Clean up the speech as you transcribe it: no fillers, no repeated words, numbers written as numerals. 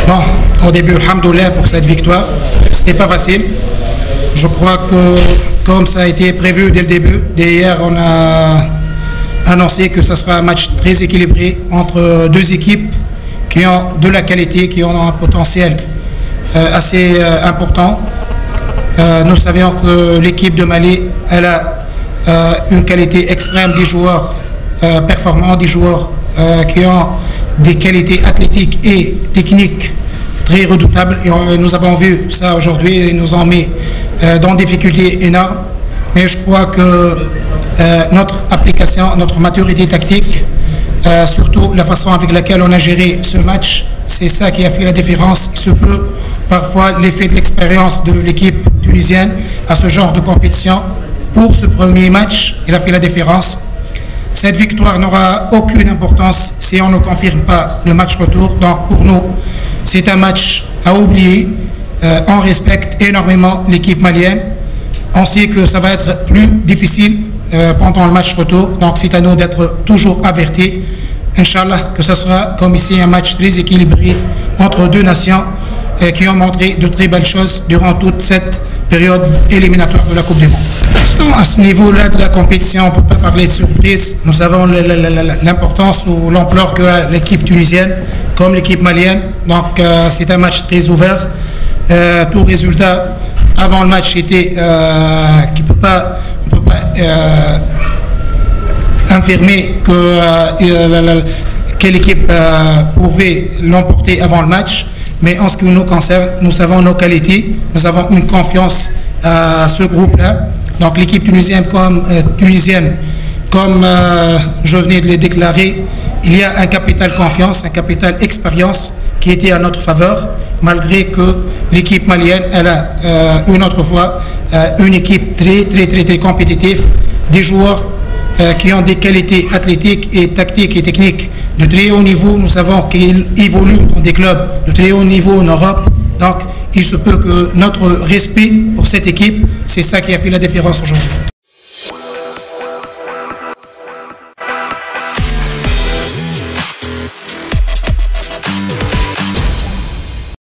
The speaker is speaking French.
Bon, au début, alhamdoulilah pour cette victoire. C'était pas facile. Je crois que, comme ça a été prévu dès le début, dès hier, on a annoncé que ce sera un match très équilibré entre deux équipes qui ont de la qualité, qui ont un potentiel assez important. Nous savions que l'équipe de Mali, elle a une qualité extrême, des joueurs performants, des joueurs qui ont des qualités athlétiques et techniques très redoutables. Et nous avons vu ça aujourd'hui et nous ont mis dans des difficultés énormes. Mais je crois que notre application, notre maturité tactique, surtout la façon avec laquelle on a géré ce match, c'est ça qui a fait la différence. Il se peut parfois l'effet de l'expérience de l'équipe tunisienne à ce genre de compétition. Pour ce premier match, il a fait la différence. Cette victoire n'aura aucune importance si on ne confirme pas le match retour. Donc pour nous, c'est un match à oublier. On respecte énormément l'équipe malienne. On sait que ça va être plus difficile pendant le match retour. Donc c'est à nous d'être toujours avertis. Inch'Allah, que ce sera comme ici un match très équilibré entre deux nations qui ont montré de très belles choses durant toute cette période éliminatoire de la Coupe du Monde. À ce niveau-là de la compétition, on ne peut pas parler de surprise. Nous savons l'importance ou l'ampleur que a l'équipe tunisienne comme l'équipe malienne. Donc c'est un match très ouvert. Tout résultat avant le match était qu'on ne peut pas affirmer quelle équipe pouvait l'emporter avant le match. Mais en ce qui nous concerne, nous savons nos qualités, nous avons une confiance à ce groupe-là. Donc l'équipe tunisienne, comme je venais de le déclarer, il y a un capital confiance, un capital expérience qui était à notre faveur, malgré que l'équipe malienne, elle a une autre fois une équipe très compétitive, des joueurs qui ont des qualités athlétiques et tactiques et techniques de très haut niveau. Nous savons qu'ils évoluent dans des clubs de très haut niveau en Europe. Donc, il se peut que notre respect pour cette équipe, c'est ça qui a fait la différence aujourd'hui.